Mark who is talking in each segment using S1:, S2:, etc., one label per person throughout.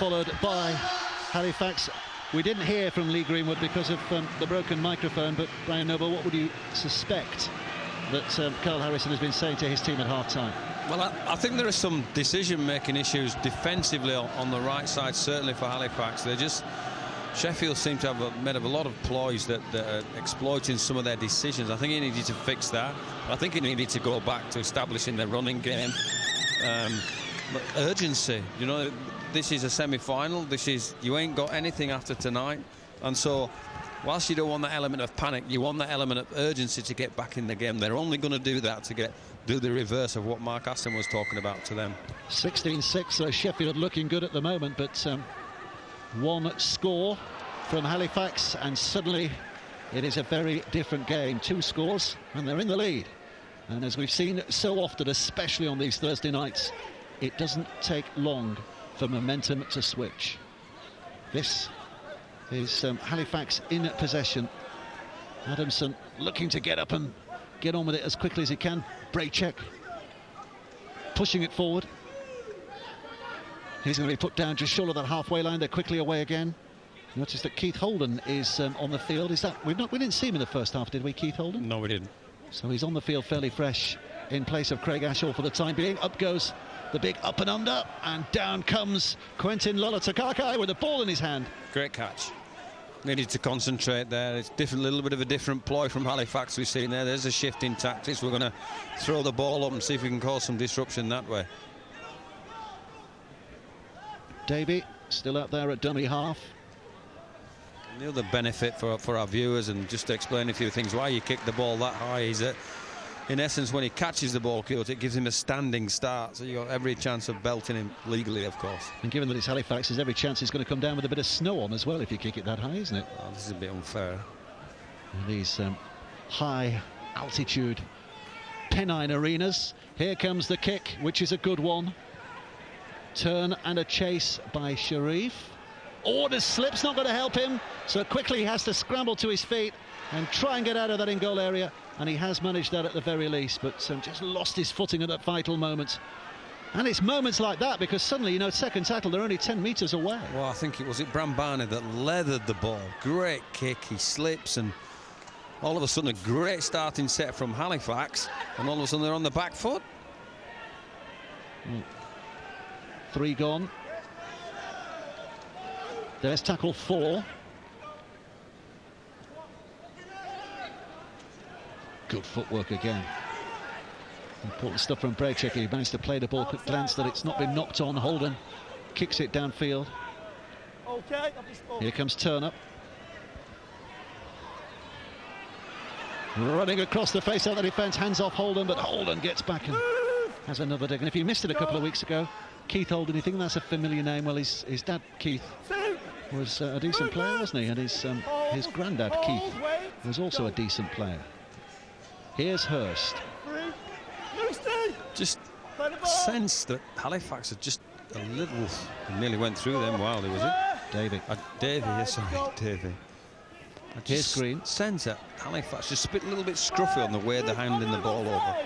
S1: followed by Halifax. We didn't hear from Lee Greenwood because of the broken microphone, but Brian Noble, what would you suspect that Carl Harrison has been saying to his team at half-time?
S2: Well, I think there are some decision-making issues defensively on the right side, certainly for Halifax. Sheffield seem to have made a lot of ploys that are exploiting some of their decisions. I think he needed to fix that. I think he needed to go back to establishing their running game. But urgency, you know, this is a semi-final. You ain't got anything after tonight, and so whilst you don't want that element of panic, you want that element of urgency to get back in the game. They're only going to do that to do the reverse of what Mark Aston was talking about to them.
S1: 16-6, so Sheffield looking good at the moment, but one score from Halifax and suddenly it is a very different game. 2 scores and they're in the lead. And as we've seen so often, especially on these Thursday nights, it doesn't take long for momentum to switch. This is Halifax in possession. Adamson looking to get up and get on with it as quickly as he can. Braychek pushing it forward. He's going to be put down just short of that halfway line. They're quickly away again. Notice that Keith Holden is on the field. Is that we didn't see him in the first half, did we, Keith Holden?
S2: No, we didn't.
S1: So he's on the field fairly fresh in place of Craig Ashall for the time being. Up goes the big up and under, and down comes Quentin Lolotakakai with the ball in his hand.
S2: Great catch. Needed to concentrate there. It's different, little bit of a different ploy from Halifax we've seen there. There's a shift in tactics. We're going to throw the ball up and see if we can cause some disruption that way.
S1: Davey still out there at dummy half.
S2: And the other benefit for our viewers, and just to explain a few things why you kick the ball that high, is that in essence when he catches the ball, it gives him a standing start, so you've got every chance of belting him legally, of course.
S1: And given that it's Halifax, there's every chance it's going to come down with a bit of snow on as well if you kick it that high, isn't it?
S2: Oh, this is a bit unfair.
S1: And these high altitude Pennine arenas. Here comes the kick, which is a good one. Turn and a chase by Sharif. Oh, the slip's not going to help him, so quickly he has to scramble to his feet and try and get out of that in-goal area, and he has managed that at the very least, but just lost his footing at that vital moment. And it's moments like that, because suddenly, you know, second tackle, they're only 10 metres away.
S2: Well, I think it was Bram Barney that leathered the ball. Great kick, he slips, and all of a sudden a great starting set from Halifax, and all of a sudden they're on the back foot.
S1: 3 gone. There's tackle 4. Good footwork again. Important stuff from Braychek. He managed to play the ball, quick glance that it's not been knocked on. Holden kicks it downfield. Here comes Turner. Running across the face of the defence, hands off Holden, but Holden gets back and has another dig. And if you missed it a couple of weeks ago, Keith Holden, you think that's a familiar name? Well, his dad, Keith, was a decent player, wasn't he? And his granddad, Keith, was also a decent player. Here's Hurst.
S2: Just sense that Halifax are just a little... nearly went through them wildly, was it?
S1: Davey.
S2: Davey, yes, sorry, Davey.
S1: Here's Green.
S2: Sense that Halifax just a little bit scruffy on the way they're handing the ball over.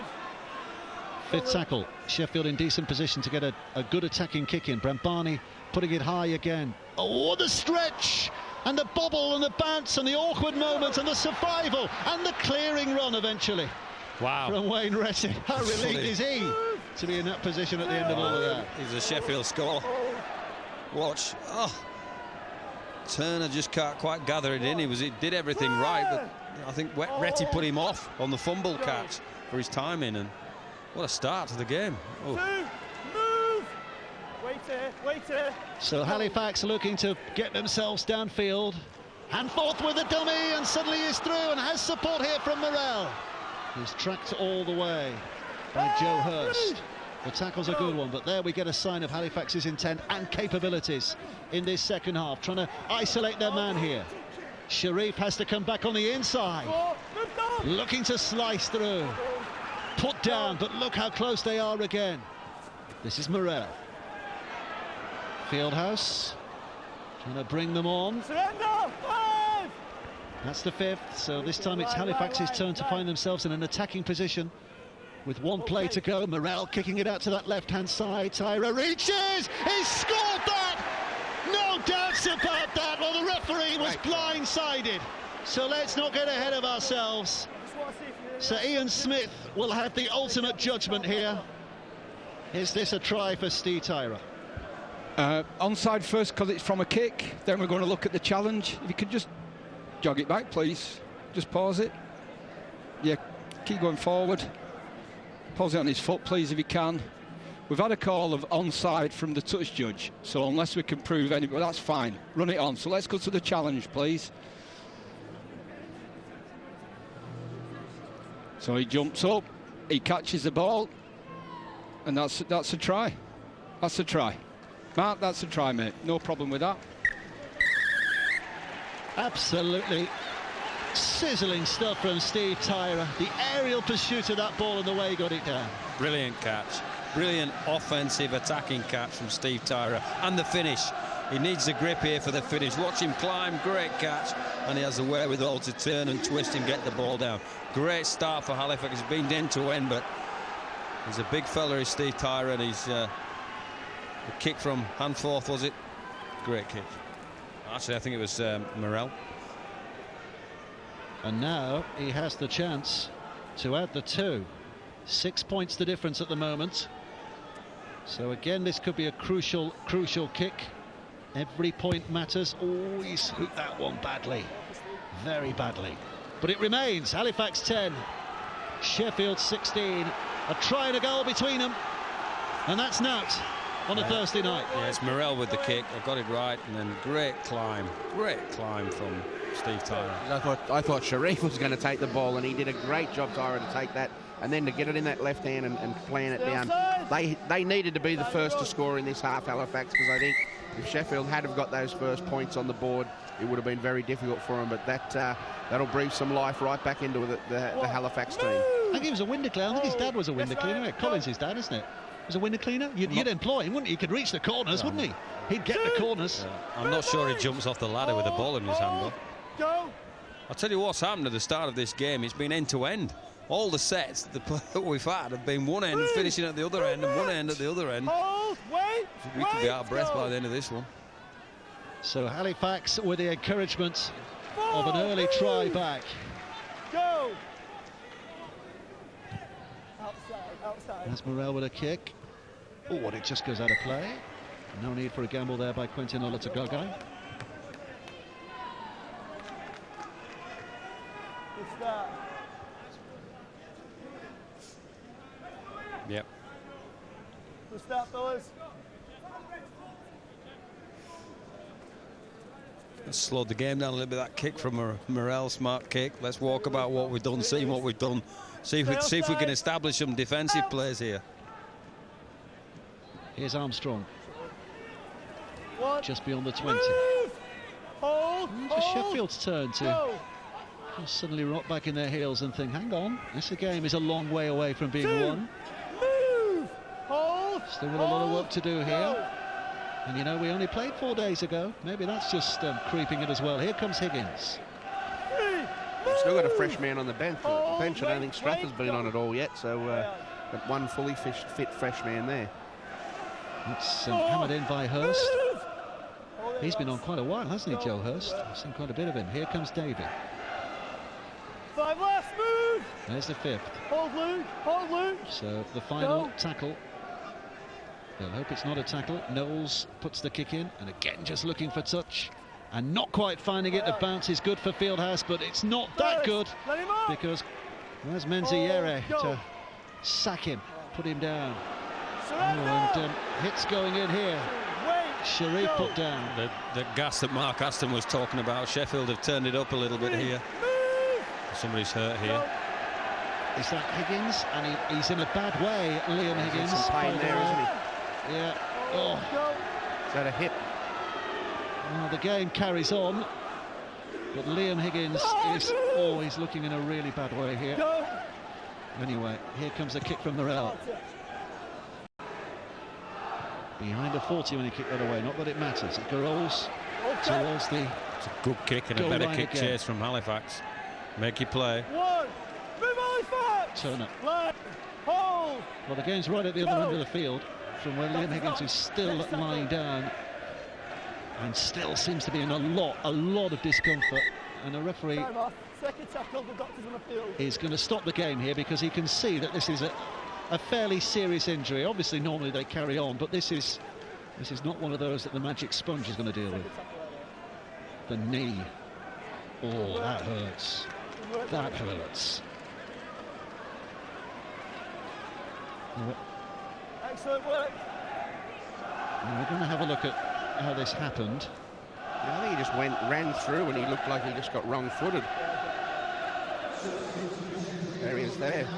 S1: 5th tackle. Sheffield in decent position to get a good attacking kick in. Brambani putting it high again. Oh, the stretch! And the bobble and the bounce and the awkward moment and the survival and the clearing run eventually.
S2: Wow.
S1: From Wayne Retty. How relieved is he to be in that position at the end of all of that?
S2: He's a Sheffield score. Watch. Oh. Turner just can't quite gather it in. He did everything right, but I think Retty put him off on the fumble catch for his timing, and what a start to the game. Oh.
S3: Wait here.
S1: So Halifax looking to get themselves downfield. And forth with the dummy, and suddenly he's through and has support here from Morrell. He's tracked all the way by Joe Hurst. The tackle's a good one, but there we get a sign of Halifax's intent and capabilities in this second half, trying to isolate their man here. Sharif has to come back on the inside, looking to slice through. Put down, but look how close they are again. This is Morrell. Fieldhouse trying to bring them on. That's the 5th, so this time it's Halifax's turn to find themselves in an attacking position with one play to go. Morrell kicking it out to that left-hand side. Tyra reaches! He's scored that! blindsided. So let's not get ahead of ourselves. So Ian Smith will have the ultimate judgment here. Is this a try for Steve Tyra?
S3: Onside first because it's from a kick. Then we're going to look at the challenge. If you could just jog it back, please. Just pause it. Yeah, keep going forward. Pause it on his foot, please, if you can. We've had a call of onside from the touch judge, so unless we can prove any, well, that's fine. Run it on. So let's go to the challenge, please. So he jumps up, he catches the ball, and that's a try. That's a try. Mark, that's a try, mate. No problem with that.
S1: Absolutely sizzling stuff from Steve Tyra. The aerial pursuit of that ball and the way he got it down.
S2: Brilliant catch. Brilliant offensive attacking catch from Steve Tyra. And the finish. He needs the grip here for the finish. Watch him climb. Great catch. And he has the wherewithal to turn and twist and get the ball down. Great start for Halifax. He's been end to end, but he's a big fella, is Steve Tyra, and he's the kick from Handforth, was it? Great kick. Actually, I think it was Morel.
S1: And now he has the chance to add the 2. 6 points the difference at the moment. So again, this could be a crucial kick. Every point matters. Oh, he's hooked that one badly. Very badly. But it remains Halifax 10, Sheffield 16. A try and a goal between them. And that's Nout on a Thursday night.
S2: Yeah, it's Morel with the kick. I got it right. And then great climb from Steve Tyra.
S4: I thought Sharif was going to take the ball, and he did a great job, Tyra, to take that and then to get it in that left hand and plan it down. They needed to be the first to score in this half, Halifax, because I think if Sheffield had have got those first points on the board, it would have been very difficult for them. But that'll breathe some life right back into the Halifax team.
S1: I think he was a window cleaner. I think his dad was a window cleaner. Anyway, Collins, his dad, isn't it? Was a window cleaner. You'd employ him, wouldn't you? He could reach the corners, wouldn't he? He'd get the corners.
S2: I'm not sure he jumps off the ladder with a ball in his hand, though. I'll tell you what's happened at the start of this game. It's been end to end. All the sets that we've had have been one end finishing at the other end and one end at the other end. We could be out of breath by the end of this one.
S1: So Halifax with the encouragement of an early try back.
S5: Go! Outside.
S1: That's Morel with a kick. Oh, and it just goes out of play. No need for a gamble there by Quentin Olatogogai.
S5: It's that.
S2: Yep.
S5: What's that, fellas?
S2: Let's slow the game down a little bit. That kick from Morel, smart kick. Let's walk about what we've done, see what we've done. See if we can establish some defensive plays here.
S1: Here's Armstrong.
S5: One.
S1: Just beyond the 20.
S5: Move. Hold.
S1: It's Sheffield's turn to suddenly rock back in their heels and think, hang on, this game is a long way away from being won.
S5: Move. Hold.
S1: Still got a lot of work to do here. And you know, we only played 4 days ago. Maybe that's just creeping it as well. Here comes Higgins.
S4: We've still got a fresh man on the bench. I don't think Strath's been on it all yet, so got one fully fit fresh man there.
S1: It's hammered in by Hurst. He's been on quite a while, hasn't he, Joe Hurst? I've seen quite a bit of him. Here comes Davey.
S5: 5 left, move!
S1: There's the 5th.
S5: Hold Luke.
S1: So the final tackle. They'll hope it's not a tackle. Knowles puts the kick in, and again just looking for touch. And not quite finding it. The bounce is good for Fieldhouse, but it's not that good because there's Menziere to sack him, put him down. And hits going in here. Sharif put down.
S2: The gas that Mark Aston was talking about. Sheffield have turned it up a little bit here. Somebody's hurt here.
S1: Is that Higgins? And he's in a bad way, Liam Higgins.
S4: Some pain there, isn't he?
S1: Yeah. Oh.
S4: Is that a hip?
S1: Well, the game carries on, but Liam Higgins is always looking in a really bad way here. Anyway, here comes a kick from Morel. Behind a 40 when he kicked that away. Not that it matters. It rolls towards the.
S2: It's a good kick and a better kick chase from Halifax. Make you play.
S5: One. Move Halifax.
S1: Turner.
S5: Hold.
S1: Well, the game's right at the other end of the field, from where Liam Higgins is still lying down and still seems to be in a lot of discomfort, and a referee
S5: Time off. Second tackle, the doctor's on the field.
S1: is going to stop the game here because he can see that this is a fairly serious injury. Obviously normally they carry on, but this is not one of those that the magic sponge is going to deal with. The knee. Oh, that hurts. That hurts.
S5: Excellent work.
S1: Now we're going to have a look at how this happened.
S4: I think he just ran through and he looked like he just got wrong-footed. There he is there.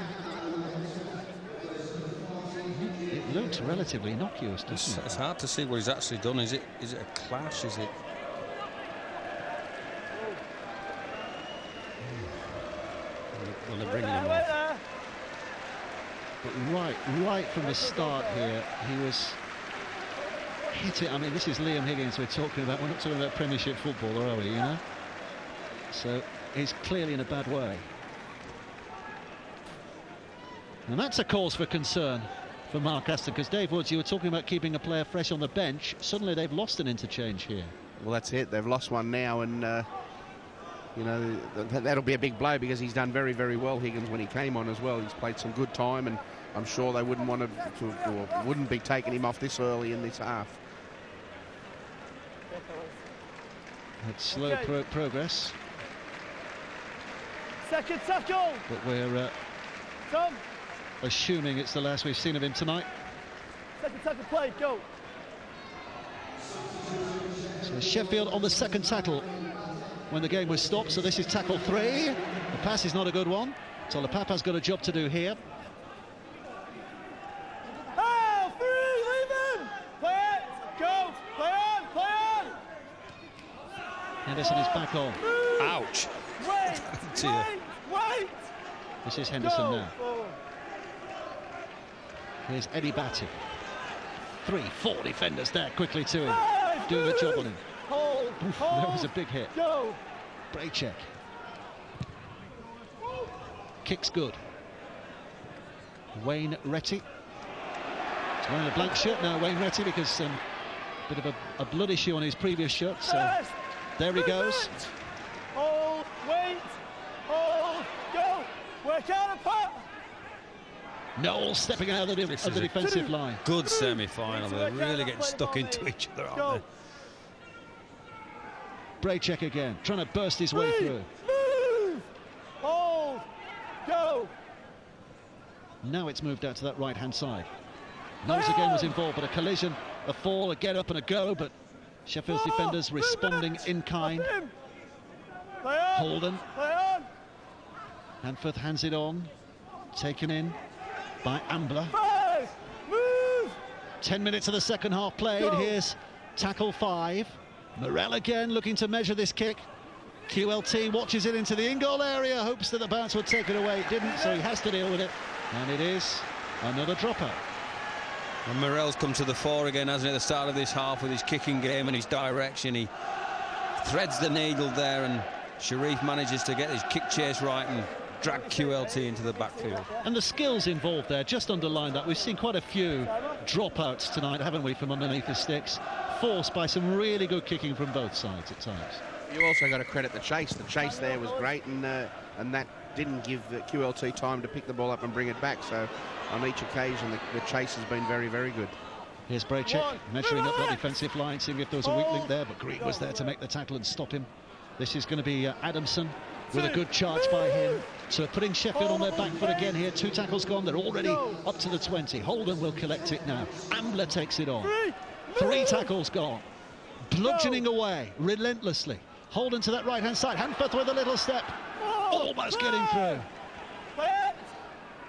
S1: It looked relatively innocuous, doesn't it?
S2: It's hard to see what he's actually done. Is it a clash? Is it? Well, they're bringing him off.
S1: But right from the start here, he was hit it. I mean, this is Liam Higgins we're talking about. We're not talking about Premiership footballer, are we, you know? So he's clearly in a bad way. And that's a cause for concern for Mark Aston, because Dave Woods, you were talking about keeping a player fresh on the bench. Suddenly they've lost an interchange here.
S4: Well, that's it. They've lost one now, and you know, that'll be a big blow because he's done very, very well, Higgins, when he came on as well. He's played some good time, and I'm sure they wouldn't want to or wouldn't be taking him off this early in this half.
S1: It's slow progress.
S5: Second tackle.
S1: But we're
S5: Tom.
S1: assuming it's the last we've seen of him tonight.
S5: Second tackle play. Go.
S1: So Sheffield on the second tackle when the game was stopped. So this is tackle 3. The pass is not a good one. So Papa's got a job to do here.
S5: Oh, 3. Leave him. Play it. Go. Play on. Play on.
S1: Henderson is back on.
S5: Move.
S2: Ouch!
S5: Wait.
S2: Dear.
S5: Wait.
S1: This is Henderson
S5: Go.
S1: now.
S5: Forward.
S1: Here's Eddie Batty. 3-4 defenders there quickly to him,
S5: 5.
S1: doing the job on him.
S5: Hold.
S1: Oof,
S5: Hold.
S1: there was a big hit.
S5: Go.
S1: Braycheck. Kicks good. Wayne Retty. He's wearing a blank shirt now, Wayne Retty, because a bit of a blood issue on his previous shirt. So
S5: First.
S1: there he goes.
S5: Hold. Wait. Hold. Go. Work out a putt.
S1: Noel stepping out of the defensive line.
S2: Good semi-final. They're really getting stuck into each other, aren't they?
S1: Braycheck again, trying to burst his way through.
S5: Move. Hold. Go.
S1: Now it's moved out to that right-hand side. Knows the game was involved, but a collision, a fall, a get up and a go, but Sheffield's defenders responding in kind.
S5: Play on.
S1: Holden.
S5: Play on.
S1: Hanforth hands it on, taken in by Ambler.
S5: 5. Move.
S1: 10 minutes of the second half played.
S5: Go.
S1: Here's tackle 5. Morel again looking to measure this kick. QLT watches it into the in-goal area, hopes that the bounce would take it away. It didn't, so he has to deal with it. And it is another dropout.
S2: And Morel's come to the fore again, hasn't he, at the start of this half with his kicking game and his direction. He threads the needle there, and Sharif manages to get his kick chase right and drag QLT into the backfield.
S1: And the skills involved there just underline that. We've seen quite a few dropouts tonight, haven't we, from underneath the sticks, forced by some really good kicking from both sides at times.
S4: You also got to credit the chase. The chase there was great, and that didn't give the QLT time to pick the ball up and bring it back. So on each occasion, the chase has been very, very good.
S1: Here's Braycheck measuring up that defensive line, seeing if there was a weak link there, but Green was there to make the tackle and stop him. This is going to be Adamson with a good charge by him. So putting Sheffield on their back foot again here. 2 tackles gone. They're already up to the 20. Holden will collect it now. Ambler takes it on. 3 tackles gone. Bludgeoning away relentlessly. Holden to that right-hand side. Hanforth with a little step. Almost getting through.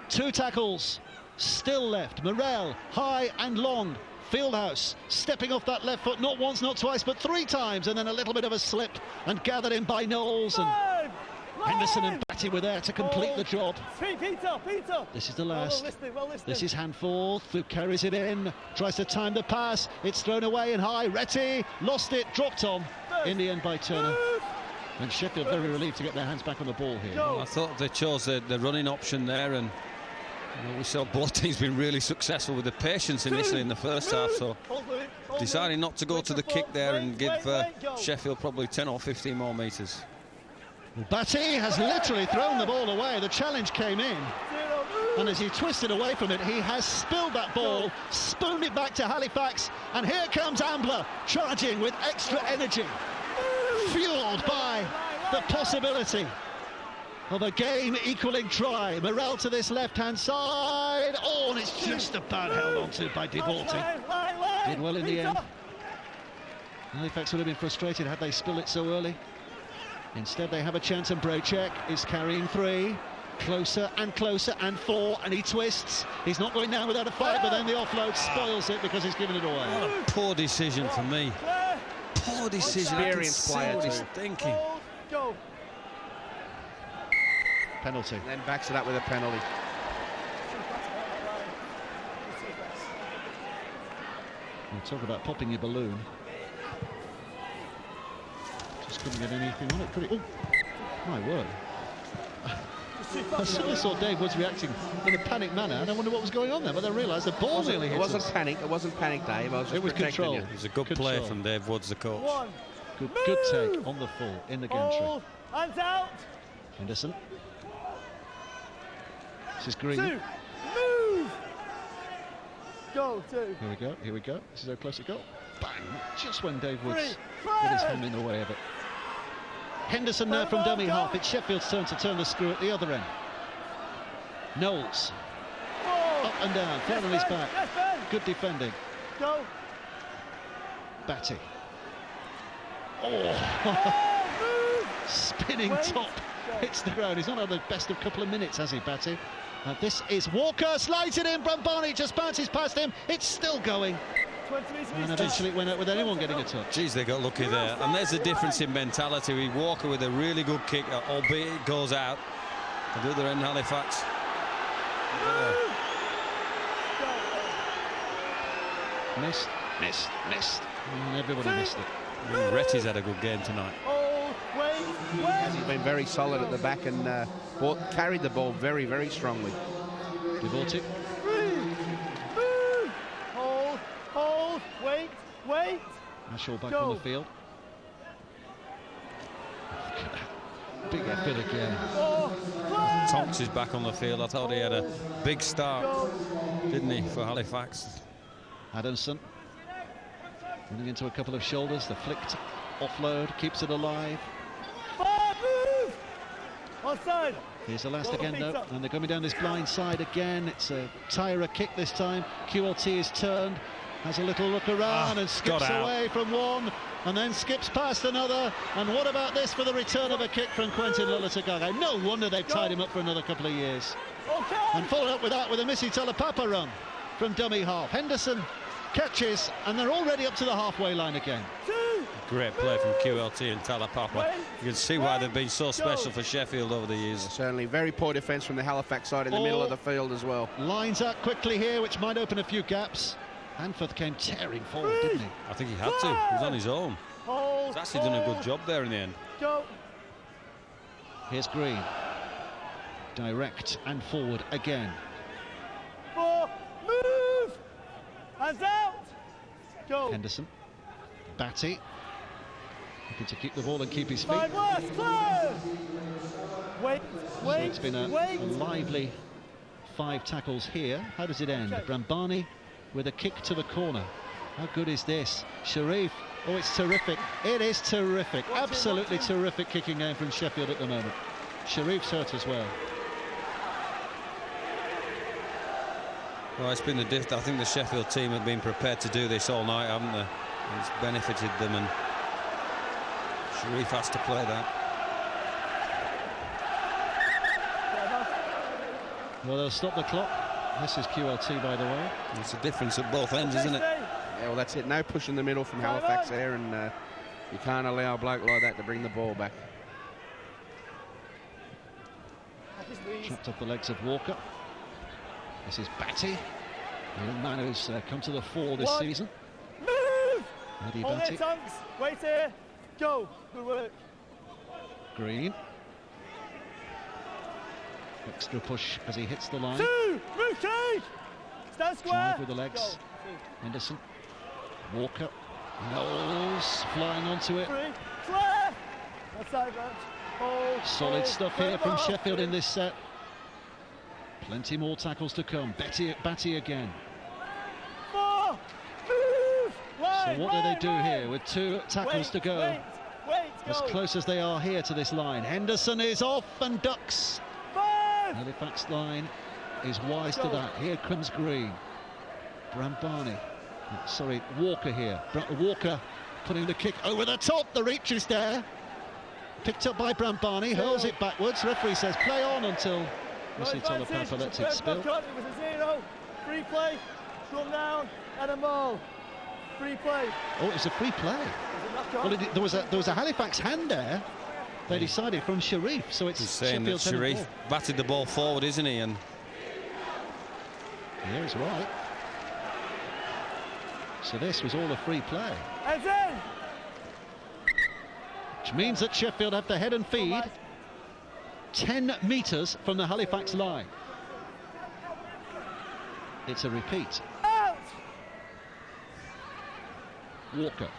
S1: 2 tackles still left. Morel, high and long. Fieldhouse stepping off that left foot, not once, not twice, but 3 times, and then a little bit of a slip and gathered in by Knowles, and Henderson and Batty were there to complete the job.
S5: Peter.
S1: This is the last.
S5: Well listening.
S1: This is Hanforth, who carries it in, tries to time the pass. It's thrown away and high. Retty lost it, dropped on in the end by Turner. And Sheffield very relieved to get their hands back on the ball here.
S2: I thought they chose the running option there, and Well, we saw both teams been really successful with the patience initially in the first half, so deciding not to go to the kick there and give Sheffield probably 10 or 15 more metres.
S1: Batty has literally thrown the ball away. The challenge came in, and as he twisted away from it, he has spilled that ball, spooned it back to Halifax, and here comes Ambler charging with extra energy, fueled by the possibility of a game-equaling try. Morel to this left-hand side. Oh, and it's just about held on to by Devorty. Did well in the end. Halifax would have been frustrated had they spilled it so early. Instead, they have a chance, and Brocek is carrying 3. Closer and closer, and 4, and he twists. He's not going down without a fight, but then the offload spoils it because he's given it away.
S2: What a poor decision for me. Poor decision.
S4: Experienced player
S2: what
S4: too.
S2: he's thinking.
S1: Penalty.
S4: And then backs it up with a penalty.
S1: We'll talk about popping your balloon. Just couldn't get anything on it, could he? Oh, my word. I suddenly saw Dave Woods reacting in a panicked manner, and I wonder what was going on there, but I realised the ball nearly hit us.
S4: It wasn't panic, Dave. I was just protecting
S1: control.
S4: you.
S2: It was a good play from Dave Woods, the coach.
S1: Good take on the full in the gantry.
S5: Hands out.
S1: Henderson. This is Green.
S5: 2. Move. Go, 2.
S1: Here we go. This is how close it got. Bang! Just when Dave Woods
S5: 3.
S1: put his hand in the way of it. Henderson now from dummy half. It's Sheffield's turn to turn the screw at the other end. Knowles. Up and down, flat on his back. Good defending.
S5: Go.
S1: Batty. Oh! Spinning top. Hits the ground. He's not had the best of couple of minutes, has he, Batty? This is Walker. Slides it in. Brambani just bounces past him. It's still going. And eventually it went out with anyone getting a touch.
S2: Geez, they got lucky there. And there's a difference in mentality. We Walker with a really good kick, albeit it goes out. At the other end, Halifax.
S1: Missed. And everybody missed it.
S2: Retty's had a good game tonight.
S4: He's been very solid at the back and carried the ball very, very strongly.
S1: Devorty.
S5: Hold, wait.
S1: Ashall back on the field. Big effort again.
S2: Tonks is back on the field. I thought he had a big start, didn't he, for Halifax?
S1: Adamson running into a couple of shoulders. The flicked offload keeps it alive.
S5: Move! Onside.
S1: Here's the last again, though, and they're coming down this blind side again. It's a Tyra kick this time. QLT is turned, has a little look around and skips away from one, and then skips past another. And what about this for the return of a kick from Quentin Lulutagaga? No wonder they've tied him up for another couple of years. And followed up with that with a Missy Talapapa run from dummy half. Henderson catches, and they're already up to the halfway line again.
S2: Great play from QLT and Talapapa. You can see why they've been so special for Sheffield over the years.
S4: Certainly very poor defence from the Halifax side in the middle of the field as well.
S1: Lines up quickly here, which might open a few gaps. Hanforth came tearing forward, didn't he?
S2: I think he had to. He was on his own. He's actually done a good job there in the end.
S1: Here's Green. Direct and forward again.
S5: 4. Move! Hands out! Go!
S1: Henderson. Batty. Looking to keep the ball and keep his feet.
S5: 5 left, clear! Wait.
S1: So it's been a lively 5 tackles here. How does it end? Brambani with a kick to the corner. How good is this? Sharif. Oh, it's terrific. It is terrific. Absolutely terrific kicking game from Sheffield at the moment. Sharif's hurt as well.
S2: Well, it's been the I think the Sheffield team have been prepared to do this all night, haven't they? It's benefited them, and Sharif has to play that.
S1: Well, they'll stop the clock. This is QLT, by the way.
S2: It's a difference at both ends, isn't it?
S4: Yeah, well, that's it. No push in the middle from Halifax there, and you can't allow a bloke like that to bring the ball back.
S1: Chopped off the legs of Walker. This is Batty, the young man who's come to the fore this season.
S5: Move!
S1: Eddie
S5: Hold
S1: Batty.
S5: it, Tonks. Wait here. Go. Good work.
S1: Green. Extra push as he hits the line.
S5: 2, move kick! Stand square!
S1: Drive with the legs. Henderson. Walker. Knowles flying onto it.
S5: 3, clear! That's out, hold,
S1: Solid
S5: hold,
S1: stuff
S5: play
S1: here
S5: the
S1: from
S5: ball.
S1: Sheffield in this set. Plenty more tackles to come. Batty again.
S5: 4, move! Line,
S1: So what do they do
S5: line.
S1: here with 2 tackles to go?
S5: Wait,
S1: As
S5: go.
S1: close as they are here to this line. Henderson is off and ducks.
S5: 5,
S1: Halifax line is wise to
S5: Go.
S1: that. Here comes Green. Brambani. Sorry, Walker here. Walker putting the kick over the top. The reach is there. Picked up by Brambani. Hurls it backwards. Referee says play on until Missy Tolapapa lets it spill.
S5: It was a 0. Free play. Throw down and a maul. Free play.
S1: Oh, it was a free play. Well, there was a Halifax hand there. They decided from Sharif, so it's
S2: He's saying that
S1: Sheffield's headed
S2: Sharif
S1: ball.
S2: batted the ball forward, isn't he? And
S1: Yeah, he's right. So this was all a free play,
S5: Heads in.
S1: which means that Sheffield have to head and feed 10 metres from the Halifax line. It's a repeat.
S5: Out.
S1: Walker.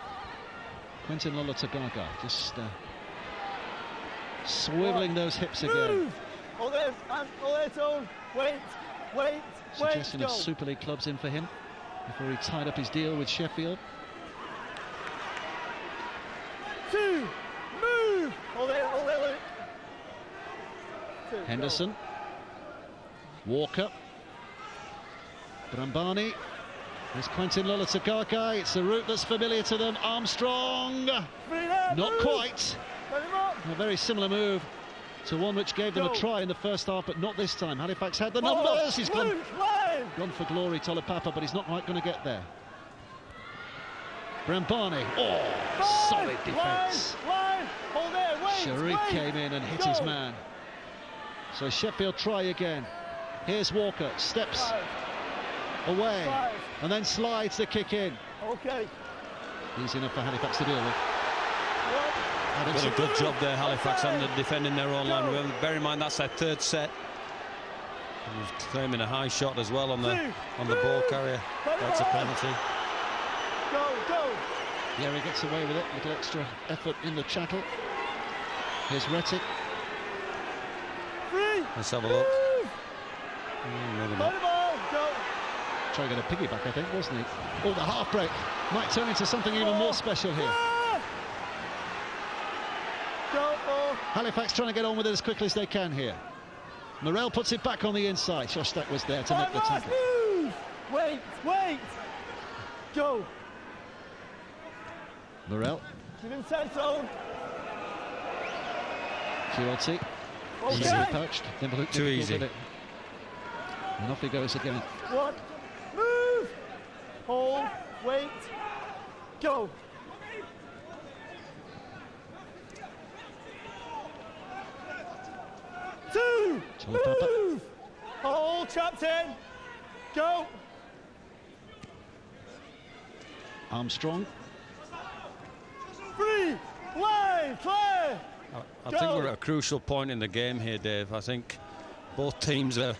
S1: Quentin Lolatagaga just swiveling those hips again.
S5: Move. Hold it on. Wait.
S1: Suggestion
S5: Go.
S1: of Super League clubs in for him before he tied up his deal with Sheffield.
S5: 2, move. Hold it. 2,
S1: Henderson.
S5: Go.
S1: Walker. Brambani. There's Quentin Lolatagaga. It's a route that's familiar to them. Armstrong.
S5: Free there,
S1: Not
S5: move.
S1: quite.
S5: Put him up.
S1: A very similar move to one which gave them a
S5: Go.
S1: try in the first half, but not this time. Halifax had the
S5: Ball.
S1: numbers. He's gone
S5: Move. Line.
S1: for glory, Tolapapa, but he's not quite going to get there. Brambani. Oh, solid defence.
S5: Line. Hold it. Wait.
S1: Sharif came in and hit his
S5: Go.
S1: man. So Sheffield try again. Here's Walker. Steps
S5: 5,
S1: away
S5: 5.
S1: and then slides the kick in.
S5: Okay.
S1: Easy enough for Halifax to deal with.
S5: 1.
S2: done a good job there, Halifax, on defending their own line. Remember, bear in mind that's their 3rd set. He was claiming a high shot as well on the ball carrier. That's a penalty.
S5: Go.
S1: Yeah, he gets away with it. A little extra effort in the chattel. Here's Rettick.
S5: 3.
S2: Let's have a look.
S5: Move.
S2: Maybe
S5: Play
S2: not.
S5: the ball. Go.
S1: Trying to get a piggyback, I think, wasn't he? Oh, the half break might turn into something even more special here.
S5: Go.
S1: Halifax trying to get on with it as quickly as they can here. Morel puts it back on the inside. Shostak was there to make the tackle.
S5: Move. Wait. Go.
S1: Morel,
S5: Give him 10 zone.
S1: Chirotti, easily
S5: Okay.
S1: poached.
S2: Too easy.
S1: And off he goes again.
S5: 1. Move. Hold. Wait. Go. Two.
S1: Tolapapa.
S5: Move. Hold. Trapped in. Go.
S1: Armstrong.
S5: 3. Line. Clear.
S2: I think we're at a crucial point in the game here, Dave. I think both teams are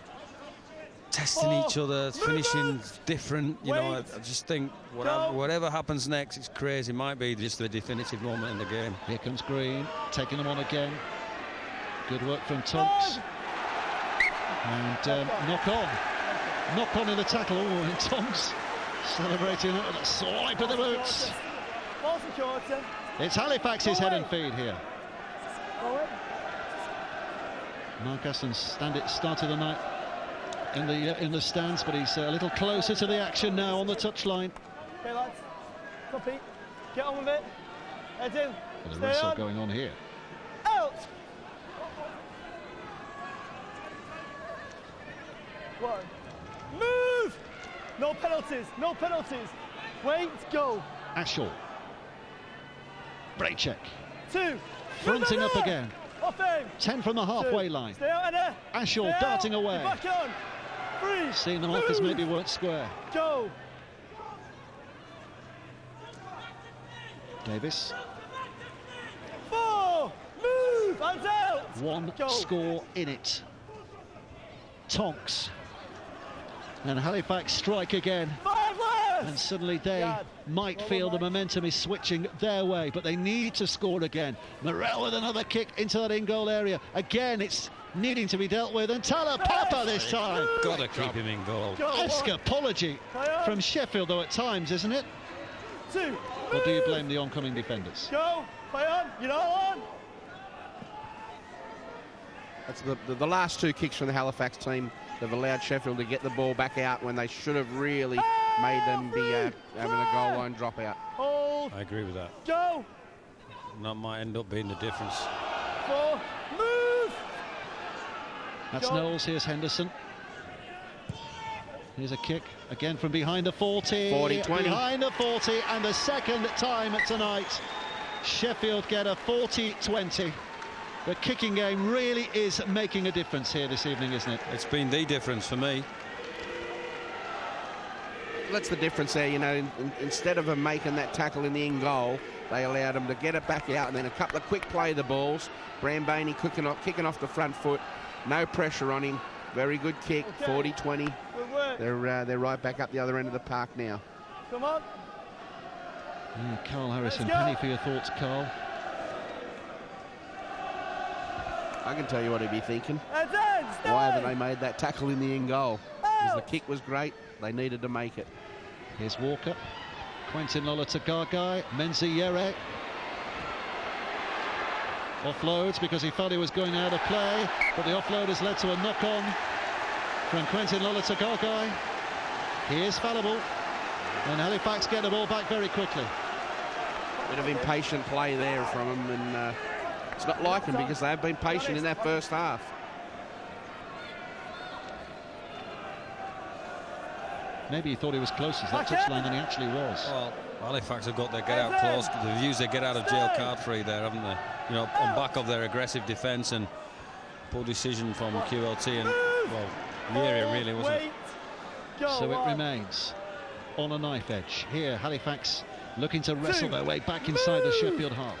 S2: testing each other, finishing different. You know, I just think whatever happens next, it's crazy. It might be just the definitive moment in the game.
S1: Here comes Green, taking them on again. Good work from Tonks. And knock on in the tackle. Oh, and Tonks celebrating with a swipe of the boots. It's Halifax's head and feed here. Mark Aston started the night in the stands, but he's a little closer to the action now on the touchline.
S5: Okay, lads. Copy. Get on with it. Head in.
S1: There's a
S5: Stay
S1: wrestle
S5: on.
S1: going on here.
S5: Out. 1. Move. No penalties. Wait. Go.
S1: Ashall. Braycheck.
S5: 2.
S1: Fronting up again.
S5: Off him.
S1: 10 from the halfway line.
S5: Stay out, Anna.
S1: Ashall
S5: Stay
S1: darting
S5: out.
S1: away.
S5: Get back on. 3.
S1: Seeing them off as maybe weren't square.
S5: Go.
S1: Davis.
S5: 4. Move. And out.
S1: One
S5: Go.
S1: score in it. Tonks. And Halifax strike again.
S5: 5 left.
S1: And suddenly they might feel the momentum is switching their way, but they need to score again. Morel with another kick into that in-goal area. Again, it's needing to be dealt with, and Tyler Papa this time.
S2: Got to keep him in goal.
S1: Escapology from Sheffield, though, at times, isn't it?
S5: 2.
S1: Or do you blame the oncoming defenders?
S5: Go. Play on. You're not on.
S4: That's the last 2 kicks from the Halifax team. They've allowed Sheffield to get the ball back out when they should have really made them be having a goal line dropout.
S5: Hold.
S2: I agree with that.
S5: Go.
S2: And that might end up being the difference.
S5: 4. Move.
S1: That's Knowles. Here's Henderson. Here's a kick again from behind the 40.
S4: 40-20.
S1: Behind the 40, and the second time tonight, Sheffield get a 40-20. The kicking game really is making a difference here this evening, isn't it?
S2: It's been the difference for me.
S4: That's the difference there, you know. Instead of them making that tackle in the in goal, they allowed them to get it back out, and then a couple of quick play the balls. Brambani kicking off the front foot, no pressure on him. Very good kick, 40-20. They're right back up the other end of the park now.
S5: Come on.
S1: Yeah, Carl Harrison, penny for your thoughts, Carl.
S4: I can tell you what he'd be thinking.
S5: Stay.
S4: Why haven't they made that tackle in the in goal? Because the kick was great, they needed to make it.
S1: Here's Walker, Quentin Lolotagagai, Menzi Yere. Offloads because he felt he was going out of play, but the offload has led to a knock-on from Quentin Lolotagagai. He is fallible, and Halifax get the ball back very quickly.
S4: Bit of impatient play there from him, and it's not like him because they have been patient in that first half.
S1: Maybe he thought he was closer to that touchline than he actually was.
S2: Well, Halifax have got their get-out clause. They've used their get-out-of-jail card free there, haven't they? You know, on back of their aggressive defence, and poor decision from QLT, and, well, Yeri really wasn't.
S1: So it remains on a knife edge. Here, Halifax looking to wrestle their way back inside the Sheffield half.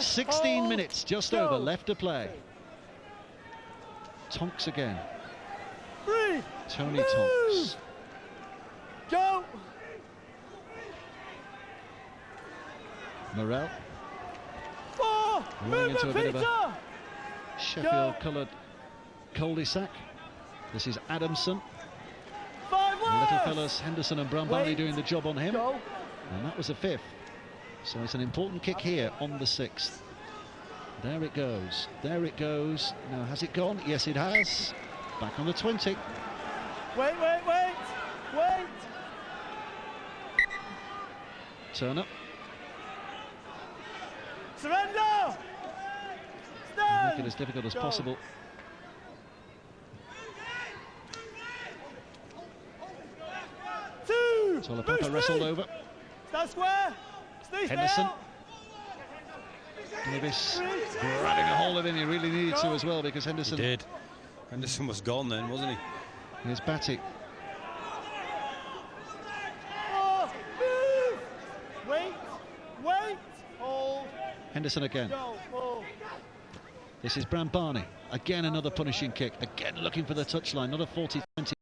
S1: 16 minutes just over left to play. Tonks again. Tony Tonks.
S5: Go.
S1: Morel.
S5: 4.
S1: Rolling into a bit of
S5: Peter.
S1: a Sheffield-coloured cul-de-sac. This is Adamson.
S5: 5
S1: The little fellas, Henderson and Brambani doing the job on him.
S5: Go.
S1: And that was a 5th. So it's an important kick here on the 6th. There it goes. There it goes. Now, has it gone? Yes, it has. Back on the 20.
S5: Wait.
S1: Turner.
S5: Surrender.
S1: Make it as difficult as possible. Tolapapa wrestled over.
S5: Stand square. Stay
S1: Henderson.
S5: down.
S1: Davis grabbing a hold of him. He really needed to as well, because Henderson...
S2: He did. Henderson was gone then, wasn't he?
S1: Here's Batty.
S5: Move. Wait. Hold.
S1: Henderson again.
S5: Go.
S1: This is Brambani. Again, another punishing kick. Again, looking for the touchline. Not a 40-20